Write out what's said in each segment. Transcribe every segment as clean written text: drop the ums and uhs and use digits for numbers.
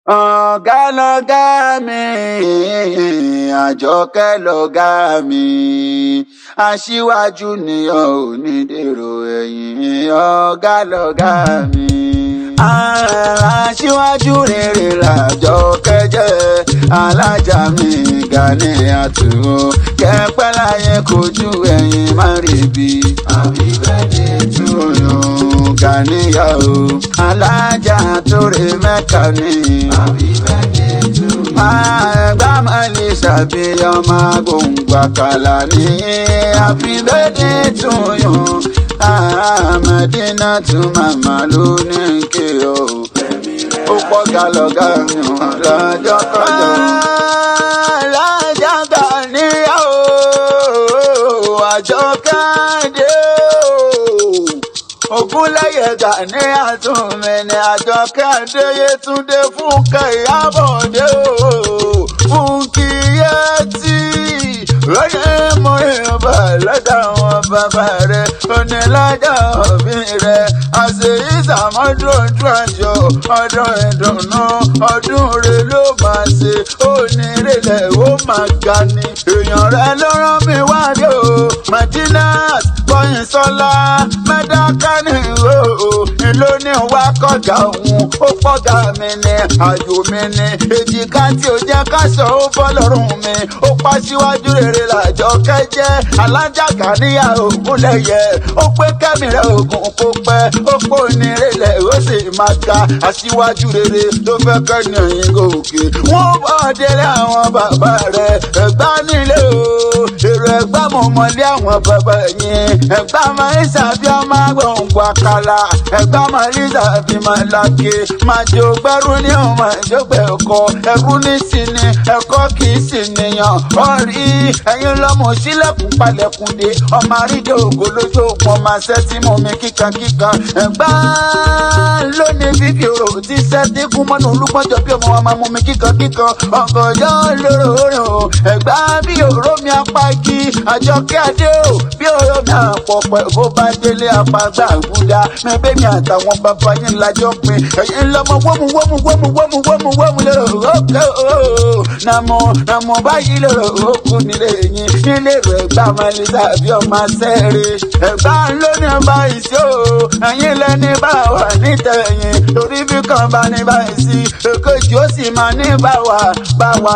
Ọ̀gá lọ̀gá mi, Àjọkẹ́ lọ̀gá mi, aṣíwájú ni ò ní dèrò ẹ̀yìn. Ọ̀gá lọ̀gá mi, aṣíwájú rere l'Àjọkẹ́ jẹ́, alájà mi Ganiat o, kẹ́pẹ́ láyé kojú ẹ̀yìn má rí bí. Happy birthday to you Ganiya o, alájà tó rè Mẹ́kà ni. Happy birthday to you. Ẹgbà máa lè ṣàbíyàn máa gbòǹgbò àkàlà ní. Happy birthday to you. Mẹ́dínà tún màmá ló ní kí o. Ó pọ̀ gàlọ́gà mi lọ́jọ́ kọjọ́. Alájà Ganiya o, Àjọkẹ́ dé o. Ògúnléyè Ganiat mi ni Àjọkẹ́ Adéyétúndé Fúnkẹ́ Ìyábọ̀dé o. Fúnkìyẹ́tì lóye mú ìbà lọ́dọ̀ àwọn bàbá rẹ̀, onílọ́jọ́ òbí rẹ̀. Àṣeyí sàmọ́dún ojú àjọ, ọdún ìdùnnú, ọdún rẹ̀ ló máa ṣe. Onírèlẹ̀ ó máa ga ni. Èèyàn rẹ̀ ló rán mi wáyé o. Mẹ́dínàt Kọ́yìnsọ́lá Mẹ́dákà ní ìwé o. Ìlú ní wá kọjá òun, ó pọ̀gà mi ni, àjò mi ni. Èjìká tí ó jẹ́ káṣọ ó bọ́ lọ́rùn mi. Ó pa síwájú rere l'Àjọkẹ́ jẹ́, alájà Ganiya Ògúnléyè. Ó pé kẹ́mi rẹ̀ ògùn kó pẹ́, ó pé onírèlẹ̀ ó sì máa ga. Aṣíwájú rere tó fẹ́ kẹ́ni ẹ̀yìn gòkè. Wọ́n bọ́ délé àwọn bàbá rẹ̀, Ẹ̀gbá nílé o. Èrò Ẹ̀gbá mo mọ̀lé àwọn bàbá yẹn. Ẹ̀gbá máa ń ṣàbí ọmọ gbòǹgbò àkàlà. Ẹ̀gbá máa ń ṣàbí máa lákè. Máa jò gbẹ́rú ní ọmọ ìjọba ẹ̀kọ́. Ẹ̀rú ní sí ni, ẹ̀kọ́ kì í sì nìyàn. Ọ̀rí ẹ̀yin lọ́mọ sílẹ̀kùn palẹ̀kùn dé. Ọmọ àrídé ògo lójú òpó máa ṣẹ́ tí mo mi kíkankíkan. Ẹ̀gbá lónìí fífi òrò tí sẹ́tí kún mọ́nà olúgbọ́njọ bí ọmọ wa máa mú mi kíkankíkan. Ọ̀gànjọ́ lóró orin o. Ẹ̀gbá bí òró mi apá igi. Àjọkẹ́ Adé o, bí òró mi àpọ̀pọ̀ bó bá délé apágbá àgúdá. Mẹ́bẹ́ mi àtàwọn bàbá yín lájọ́ pin. Ẹ̀yin lọ́mọ wọ́mù lérò ókè o. Nàmú báyìí lérò ókú nílé yín. Nílé rẹ̀ Ẹ̀gbá máa lè dàbí ọmọ sẹ́rẹ̀. Ẹ̀gbá lónìí ọba ìṣe o. Ẹ̀yin lẹ́ni bá wà nítẹ̀yìn. Torí bí kan bá ní báyìí sí, èkejì ó sì máa ní báwa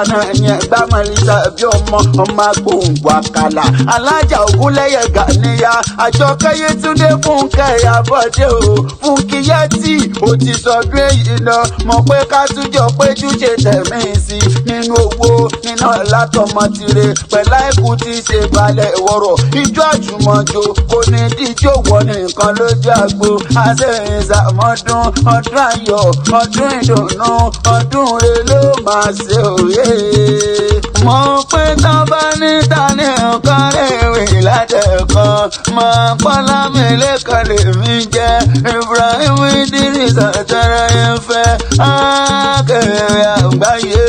náà ni. Ẹ̀gbá máa lè dàbí ọmọ gbòǹgbò àkàlà. Alájà Ògúnléyè Ganiya, Àjọkẹ́ Yétúndé Fúnkẹ́ Ìyábọ̀dé o. Fúnkìyẹ́tì ó ti sọdún èyí lọ. Mọ̀ pé ká túnjọ péjú ṣe tẹ̀mí sí. Nínú owó, nínú ọ̀la tọmọ tire. Pẹ̀lá ikú ti ṣe balẹ̀ ìwọ̀rọ̀. Ijó àjùmọ̀jò kò ní díjó wọ nìkan lójú àgbo. Àṣeyìn sàmọ́dún, ọdún ayọ̀, ọdún ìdùnnú, ọdún rẹ̀ ló máa ṣe òye. Mọ̀ pé tán bá níta ní nǹkan léèwé látẹ̀kọ́. Mọ̀ pọ́nlá mi lẹ́kọ̀ọ́ lèmi jẹ́. Ibrahim Idris àtẹ̀rẹ̀ yẹn fẹ́. Akèrè àgbáyé.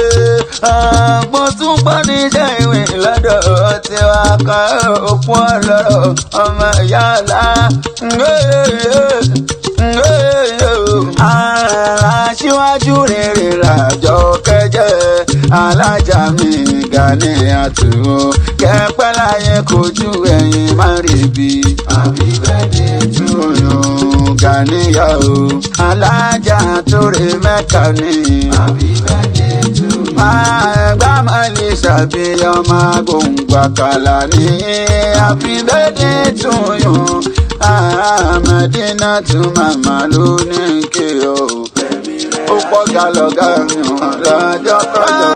Àgbọ̀n tún pọ̀ níjẹ́ ìwé lọ́dọ̀ tiwa kan òkú ọlọ́rọ̀ ọmọ yàrá. Aṣíwájú rere l'Àjọkẹ́ jẹ́, alájà mi Ganiat o, kẹ́pẹ́ láyé kojú ẹ̀yìn má rí bí. Happy birthday to you Ganiya o, alájà tó rè Mẹ́kà ni. Happy birthday to you. Ẹ̀gbá máa lè ṣàbíyàn máa gbòǹgbò àkàlà ní. Happy birthday to you. Mẹ́dínà tún màmá ló ní kí o. Ó pọ̀ gàlọ́gà mi lọ́jọ́ kọjọ́.